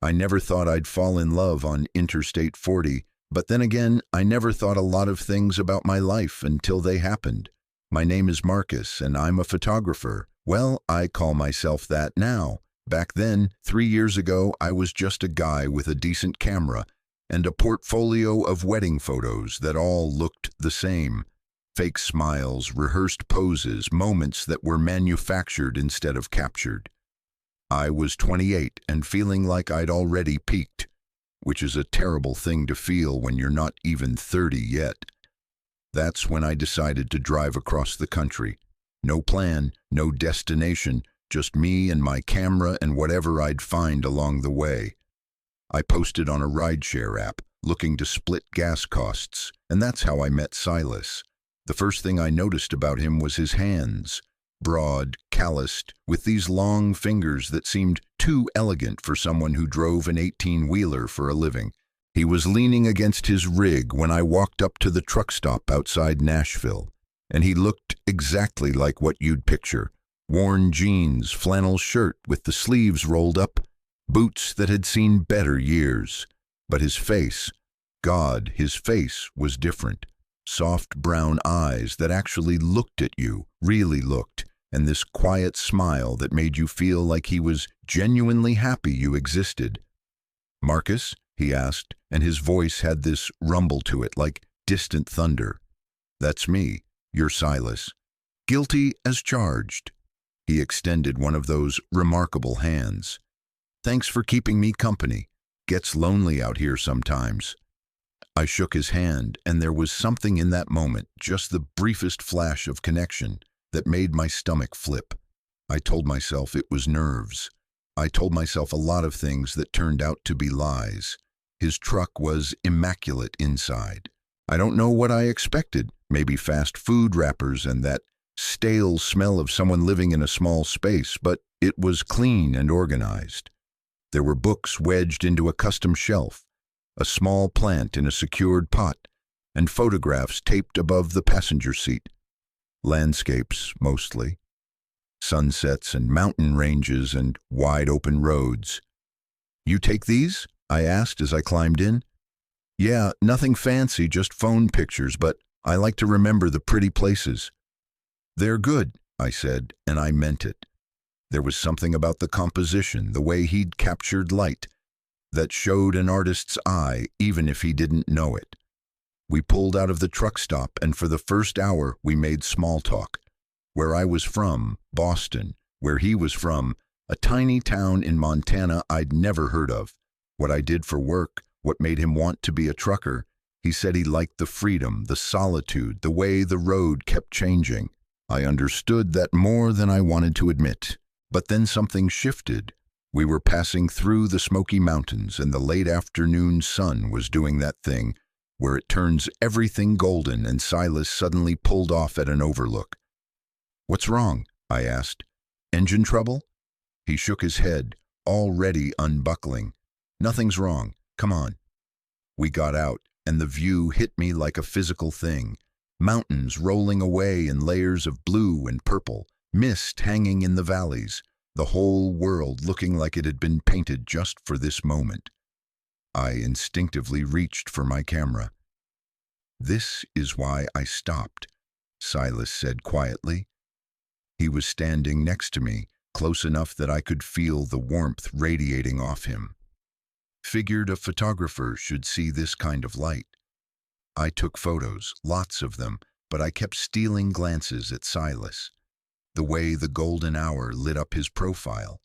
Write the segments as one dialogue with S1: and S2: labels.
S1: I never thought I'd fall in love on Interstate 40, but then again, I never thought a lot of things about my life until they happened. My name is Marcus, and I'm a photographer. Well, I call myself that now. Back then, 3 years ago, I was just a guy with a decent camera and a portfolio of wedding photos that all looked the same. Fake smiles, rehearsed poses, moments that were manufactured instead of captured. I was 28 and feeling like I'd already peaked, which is a terrible thing to feel when you're not even 30 yet. That's when I decided to drive across the country. No plan, no destination, just me and my camera and whatever I'd find along the way. I posted on a rideshare app, looking to split gas costs, and that's how I met Silas. The first thing I noticed about him was his hands. Broad, calloused, with these long fingers that seemed too elegant for someone who drove an 18-wheeler for a living. He was leaning against his rig when I walked up to the truck stop outside Nashville, and he looked exactly like what you'd picture. Worn jeans, flannel shirt with the sleeves rolled up, boots that had seen better years. But his face, God, his face was different. Soft brown eyes that actually looked at you, really looked, and this quiet smile that made you feel like he was genuinely happy you existed. "Marcus?" he asked, and his voice had this rumble to it like distant thunder. "That's me, you're Silas. Guilty as charged." He extended one of those remarkable hands. "Thanks for keeping me company. Gets lonely out here sometimes." I shook his hand, and there was something in that moment, just the briefest flash of connection, that made my stomach flip. I told myself it was nerves. I told myself a lot of things that turned out to be lies. His truck was immaculate inside. I don't know what I expected, maybe fast food wrappers and that stale smell of someone living in a small space, but it was clean and organized. There were books wedged into a custom shelf, a small plant in a secured pot, and photographs taped above the passenger seat. Landscapes, mostly. Sunsets and mountain ranges and wide-open roads. "You take these?" I asked as I climbed in. "Yeah, nothing fancy, just phone pictures, but I like to remember the pretty places." "They're good," I said, and I meant it. There was something about the composition, the way he'd captured light, that showed an artist's eye even if he didn't know it. We pulled out of the truck stop, and for the first hour we made small talk. Where I was from, Boston. Where he was from, a tiny town in Montana I'd never heard of. What I did for work, what made him want to be a trucker. He said he liked the freedom, the solitude, the way the road kept changing. I understood that more than I wanted to admit. But then something shifted. We were passing through the Smoky Mountains, and the late afternoon sun was doing that thing where it turns everything golden, and Silas suddenly pulled off at an overlook. "What's wrong?" I asked. "Engine trouble?" He shook his head, already unbuckling. "Nothing's wrong. Come on." We got out, and the view hit me like a physical thing. Mountains rolling away in layers of blue and purple, mist hanging in the valleys, the whole world looking like it had been painted just for this moment. I instinctively reached for my camera. "This is why I stopped," Silas said quietly. He was standing next to me, close enough that I could feel the warmth radiating off him. Figured a photographer should see this kind of light. I took photos, lots of them, but I kept stealing glances at Silas. The way the golden hour lit up his profile,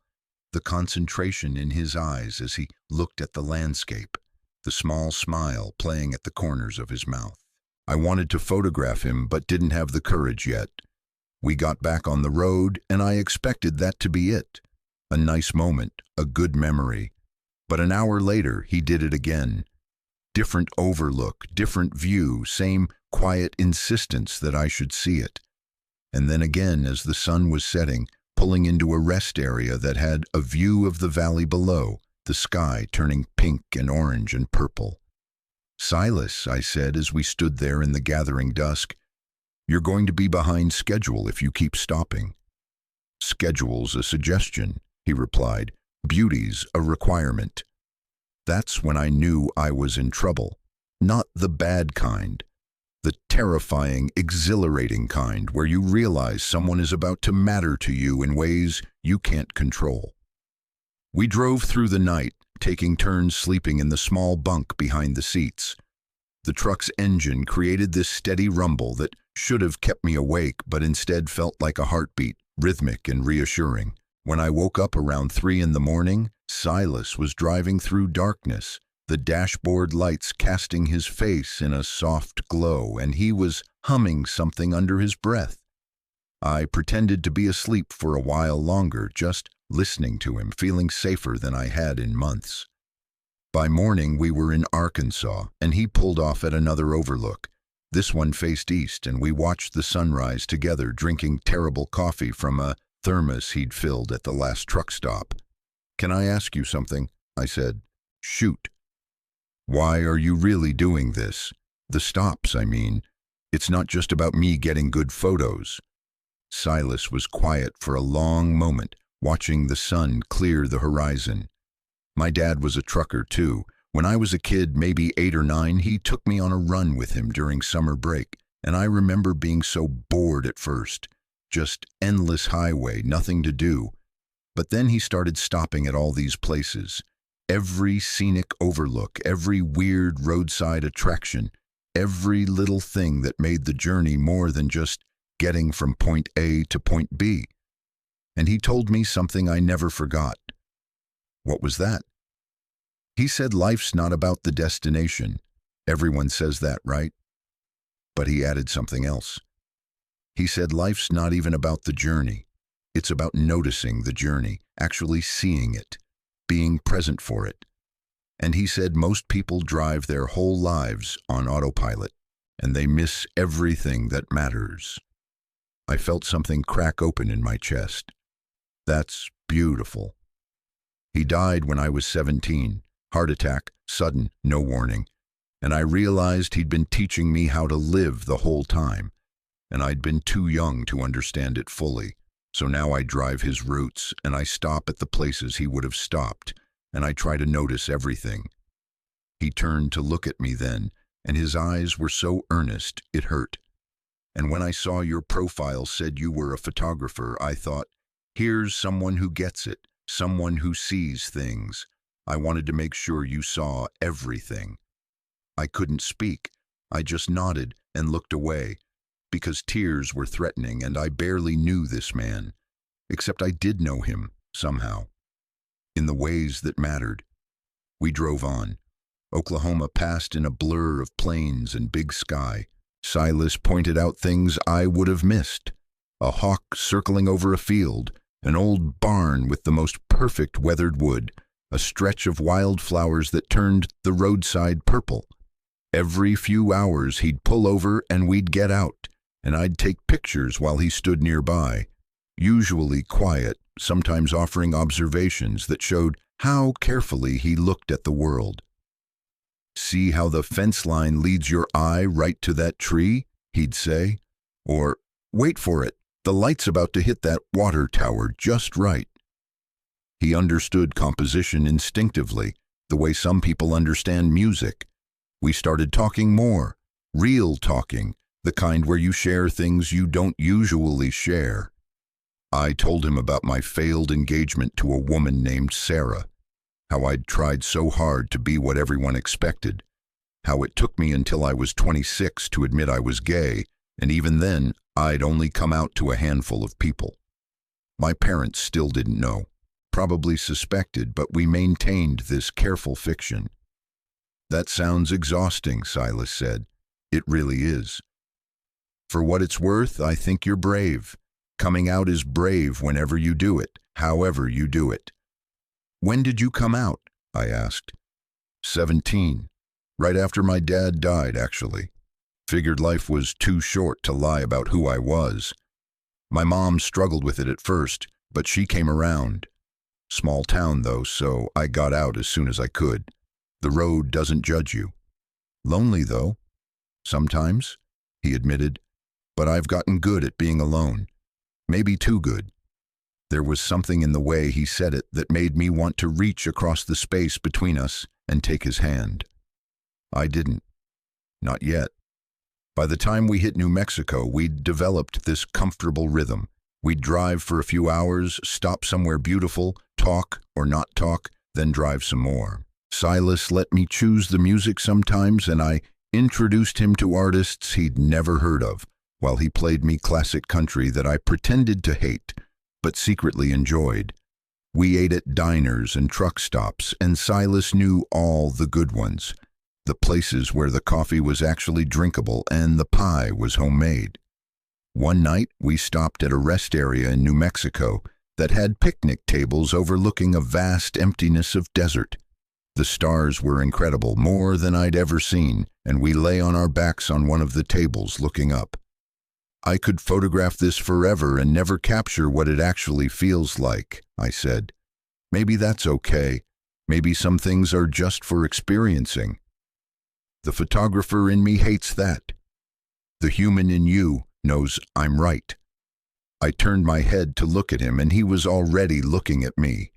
S1: the concentration in his eyes as he looked at the landscape, the small smile playing at the corners of his mouth. I wanted to photograph him, but didn't have the courage yet. We got back on the road, and I expected that to be it. A nice moment, a good memory. But an hour later, he did it again. Different overlook, different view, same quiet insistence that I should see it. And then again as the sun was setting, pulling into a rest area that had a view of the valley below, the sky turning pink and orange and purple. "Silas," I said as we stood there in the gathering dusk, "you're going to be behind schedule if you keep stopping." "Schedule's a suggestion," he replied. "Beauty's a requirement." That's when I knew I was in trouble. Not the bad kind. The terrifying, exhilarating kind where you realize someone is about to matter to you in ways you can't control. We drove through the night, taking turns sleeping in the small bunk behind the seats. The truck's engine created this steady rumble that should have kept me awake, but instead felt like a heartbeat, rhythmic and reassuring. When I woke up around 3 in the morning, Silas was driving through darkness, the dashboard lights casting his face in a soft glow, and he was humming something under his breath. I pretended to be asleep for a while longer, just listening to him, feeling safer than I had in months. By morning, we were in Arkansas, and he pulled off at another overlook. This one faced east, and we watched the sunrise together, drinking terrible coffee from a thermos he'd filled at the last truck stop. "Can I ask you something?" I said. "Shoot." "Why are you really doing this? The stops, I mean. It's not just about me getting good photos." Silas was quiet for a long moment, watching the sun clear the horizon. My dad was a trucker too. When I was a kid, maybe 8 or 9, he took me on a run with him during summer break, and I remember being so bored at first. Just endless highway, nothing to do. But then he started stopping at all these places. Every scenic overlook, every weird roadside attraction, every little thing that made the journey more than just getting from point A to point B. And he told me something I never forgot. What was that? He said life's not about the destination. Everyone says that, right? But he added something else. He said life's not even about the journey. It's about noticing the journey, actually seeing it, being present for it. And he said most people drive their whole lives on autopilot, and they miss everything that matters. I felt something crack open in my chest. That's beautiful. He died when I was 17, heart attack, sudden, no warning, and I realized he'd been teaching me how to live the whole time, and I'd been too young to understand it fully. So now I drive his routes, and I stop at the places he would have stopped, and I try to notice everything. He turned to look at me then, and his eyes were so earnest it hurt. And when I saw your profile said you were a photographer, I thought, here's someone who gets it, someone who sees things. I wanted to make sure you saw everything. I couldn't speak. I just nodded and looked away, because tears were threatening and I barely knew this man, except I did know him, somehow, in the ways that mattered. We drove on. Oklahoma passed in a blur of plains and big sky. Silas pointed out things I would have missed. A hawk circling over a field, an old barn with the most perfect weathered wood, a stretch of wildflowers that turned the roadside purple. Every few hours he'd pull over and we'd get out, and I'd take pictures while he stood nearby, usually quiet, sometimes offering observations that showed how carefully he looked at the world. "See how the fence line leads your eye right to that tree?" he'd say. Or, "Wait for it, the light's about to hit that water tower just right." He understood composition instinctively, the way some people understand music. We started talking more, real talking, the kind where you share things you don't usually share. I told him about my failed engagement to a woman named Sarah, how I'd tried so hard to be what everyone expected, how it took me until I was 26 to admit I was gay, and even then, I'd only come out to a handful of people. My parents still didn't know, probably suspected, but we maintained this careful fiction. "That sounds exhausting," Silas said. "It really is. For what it's worth, I think you're brave. Coming out is brave whenever you do it, however you do it." "When did you come out?" I asked. 17. Right after my dad died, actually. Figured life was too short to lie about who I was. My mom struggled with it at first, but she came around. Small town, though, so I got out as soon as I could. The road doesn't judge you. Lonely, though. Sometimes, he admitted, but I've gotten good at being alone. Maybe too good. There was something in the way he said it that made me want to reach across the space between us and take his hand. I didn't. Not yet. By the time we hit New Mexico, we'd developed this comfortable rhythm. We'd drive for a few hours, stop somewhere beautiful, talk or not talk, then drive some more. Silas let me choose the music sometimes, and I introduced him to artists he'd never heard of, while he played me classic country that I pretended to hate, but secretly enjoyed. We ate at diners and truck stops, and Silas knew all the good ones, the places where the coffee was actually drinkable and the pie was homemade. One night, we stopped at a rest area in New Mexico that had picnic tables overlooking a vast emptiness of desert. The stars were incredible, more than I'd ever seen, and we lay on our backs on one of the tables looking up. I could photograph this forever and never capture what it actually feels like, I said. Maybe that's okay. Maybe some things are just for experiencing. The photographer in me hates that. The human in you knows I'm right. I turned my head to look at him, and he was already looking at me,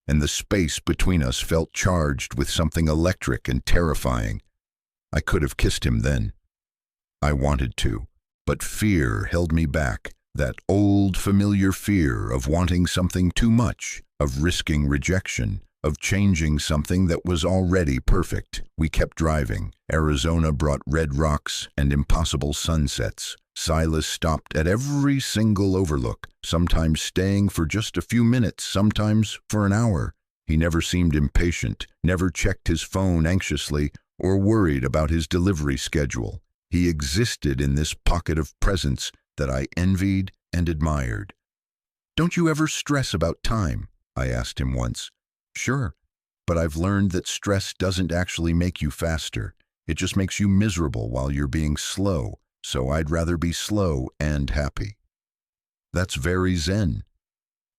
S1: and the space between us felt charged with something electric and terrifying. I could have kissed him then. I wanted to, but fear held me back, that old familiar fear of wanting something too much, of risking rejection, of changing something that was already perfect. We kept driving. Arizona brought red rocks and impossible sunsets. Silas stopped at every single overlook, sometimes staying for just a few minutes, sometimes for an hour. He never seemed impatient, never checked his phone anxiously, or worried about his delivery schedule. He existed in this pocket of presence that I envied and admired. "Don't you ever stress about time?" I asked him once. "Sure, but I've learned that stress doesn't actually make you faster. It just makes you miserable while you're being slow, so I'd rather be slow and happy." "That's very zen."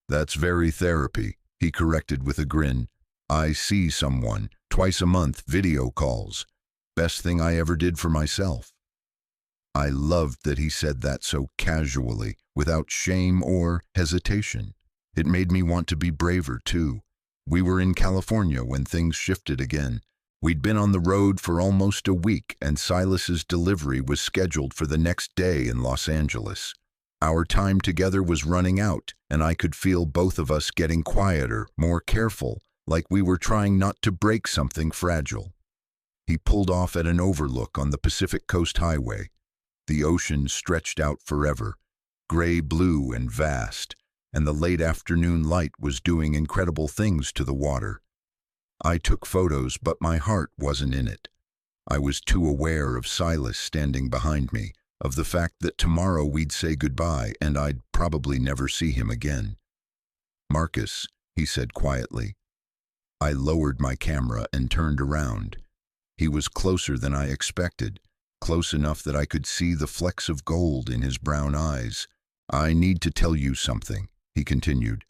S1: "That's very therapy," he corrected with a grin. "I see someone, twice a month, video calls. Best thing I ever did for myself." I loved that he said that so casually, without shame or hesitation. It made me want to be braver, too. We were in California when things shifted again. We'd been on the road for almost a week, and Silas's delivery was scheduled for the next day in Los Angeles. Our time together was running out, and I could feel both of us getting quieter, more careful, like we were trying not to break something fragile. He pulled off at an overlook on the Pacific Coast Highway. The ocean stretched out forever, gray-blue and vast, and the late afternoon light was doing incredible things to the water. I took photos, but my heart wasn't in it. I was too aware of Silas standing behind me, of the fact that tomorrow we'd say goodbye and I'd probably never see him again. "Marcus," he said quietly. I lowered my camera and turned around. He was closer than I expected, close enough that I could see the flecks of gold in his brown eyes. "I need to tell you something," he continued.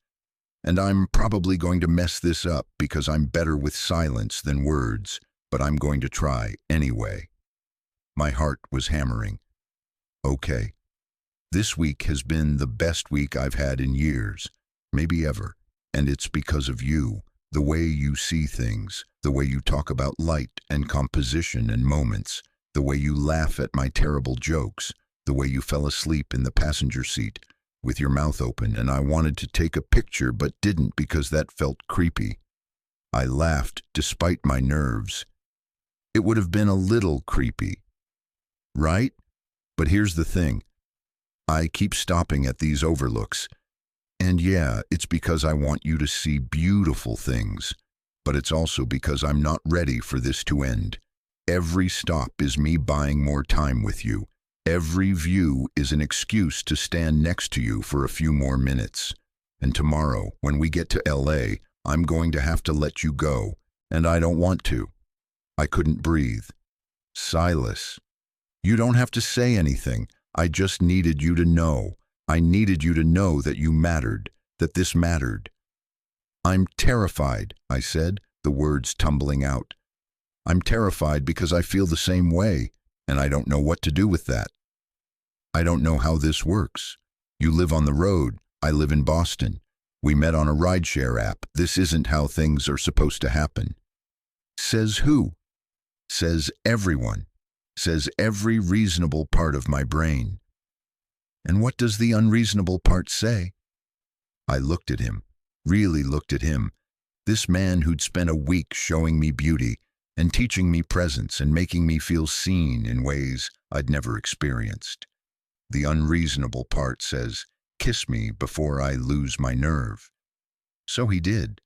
S1: "And I'm probably going to mess this up because I'm better with silence than words, but I'm going to try anyway." My heart was hammering. "Okay. This week has been the best week I've had in years, maybe ever, and it's because of you, the way you see things, the way you talk about light and composition and moments, the way you laugh at my terrible jokes, the way you fell asleep in the passenger seat with your mouth open, and I wanted to take a picture but didn't because that felt creepy. I laughed despite my nerves. It would have been a little creepy, right? But here's the thing. I keep stopping at these overlooks, and yeah, it's because I want you to see beautiful things, but it's also because I'm not ready for this to end. Every stop is me buying more time with you. Every view is an excuse to stand next to you for a few more minutes. And tomorrow, when we get to LA, I'm going to have to let you go, and I don't want to." I couldn't breathe. "Silas, you don't have to say anything. I just needed you to know. I needed you to know that you mattered, that this mattered." "I'm terrified," I said, the words tumbling out. "I'm terrified because I feel the same way, and I don't know what to do with that. I don't know how this works. You live on the road, I live in Boston. We met on a rideshare app. This isn't how things are supposed to happen." Says who? Says everyone. Says every reasonable part of my brain. And what does the unreasonable part say? I looked at him, really looked at him, this man who'd spent a week showing me beauty and teaching me presence and making me feel seen in ways I'd never experienced. The unreasonable part says, kiss me before I lose my nerve. So he did.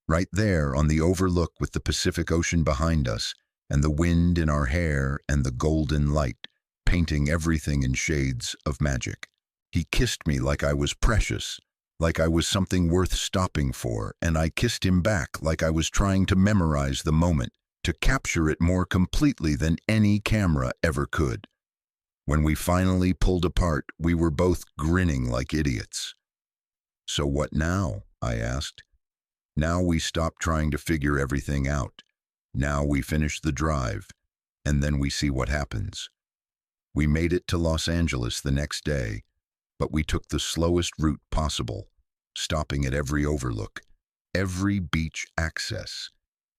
S1: Right there on the Overlook with the Pacific Ocean behind us and the wind in our hair and the golden light painting everything in shades of magic. He kissed me like I was precious, like I was something worth stopping for, and I kissed him back like I was trying to memorize the moment, to capture it more completely than any camera ever could. When we finally pulled apart, we were both grinning like idiots. So what now? I asked. Now we stop trying to figure everything out. Now we finish the drive, and then we see what happens. We made it to Los Angeles the next day, but we took the slowest route possible, stopping at every overlook, every beach access,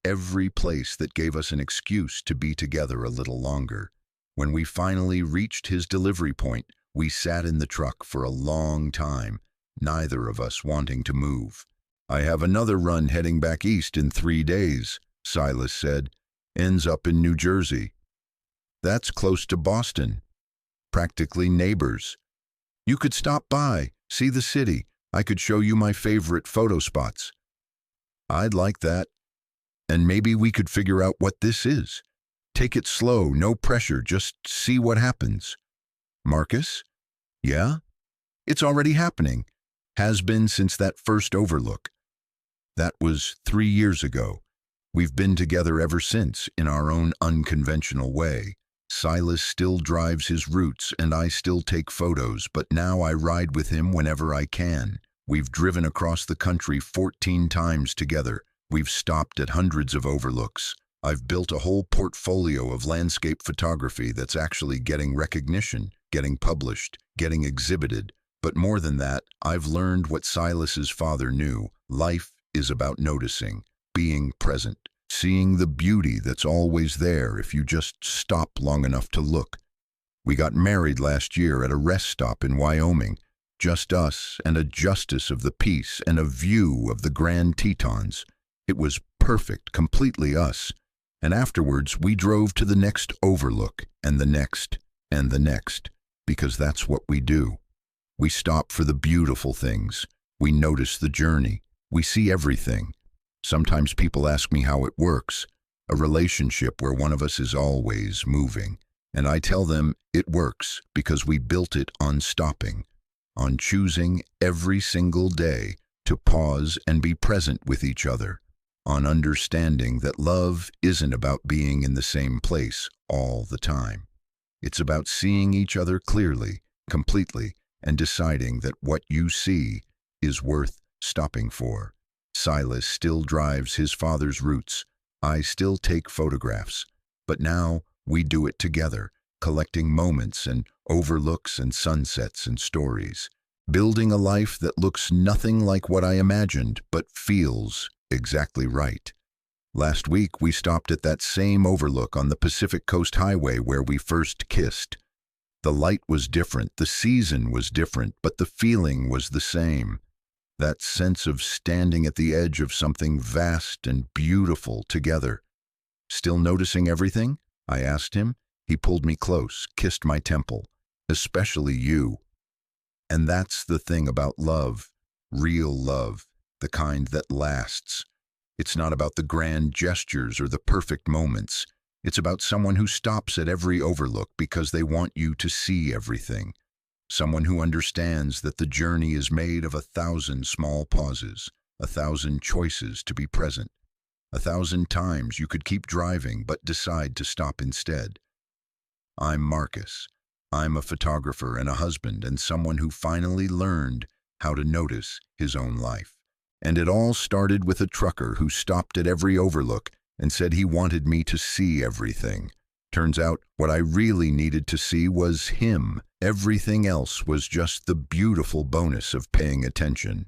S1: every place that gave us an excuse to be together a little longer. When we finally reached his delivery point, we sat in the truck for a long time, neither of us wanting to move. I have another run heading back east in 3 days, Silas said. Ends up in New Jersey. That's close to Boston. Practically neighbors. You could stop by, see the city. I could show you my favorite photo spots. I'd like that. And maybe we could figure out what this is. Take it slow, no pressure, just see what happens. Marcus? Yeah? It's already happening. Has been since that first overlook. That was 3 years ago. We've been together ever since, in our own unconventional way. Silas still drives his routes and I still take photos, but now I ride with him whenever I can. We've driven across the country 14 times together. We've stopped at hundreds of overlooks. I've built a whole portfolio of landscape photography that's actually getting recognition, getting published, getting exhibited. But more than that, I've learned what Silas's father knew. Life is about noticing, being present, seeing the beauty that's always there if you just stop long enough to look. We got married last year at a rest stop in Wyoming. Just us and a justice of the peace and a view of the Grand Tetons. It was perfect, completely us. And afterwards, we drove to the next overlook, and the next, and the next, because that's what we do. We stop for the beautiful things. We notice the journey. We see everything. Sometimes people ask me how it works, a relationship where one of us is always moving. And I tell them it works because we built it on stopping, on choosing every single day to pause and be present with each other, on understanding that love isn't about being in the same place all the time. It's about seeing each other clearly, completely, and deciding that what you see is worth stopping for. Silas still drives his father's routes. I still take photographs. But now we do it together, collecting moments and overlooks and sunsets and stories, building a life that looks nothing like what I imagined, but feels exactly right. Last week, we stopped at that same overlook on the Pacific Coast Highway where we first kissed. The light was different, the season was different, but the feeling was the same. That sense of standing at the edge of something vast and beautiful together. Still noticing everything? I asked him. He pulled me close, kissed my temple. Especially you. And that's the thing about love, real love, the kind that lasts. It's not about the grand gestures or the perfect moments. It's about someone who stops at every overlook because they want you to see everything. Someone who understands that the journey is made of 1,000 small pauses, 1,000 choices to be present. 1,000 times you could keep driving but decide to stop instead. I'm Marcus. I'm a photographer and a husband and someone who finally learned how to notice his own life. And it all started with a trucker who stopped at every overlook and said he wanted me to see everything. Turns out what I really needed to see was him. Everything else was just the beautiful bonus of paying attention.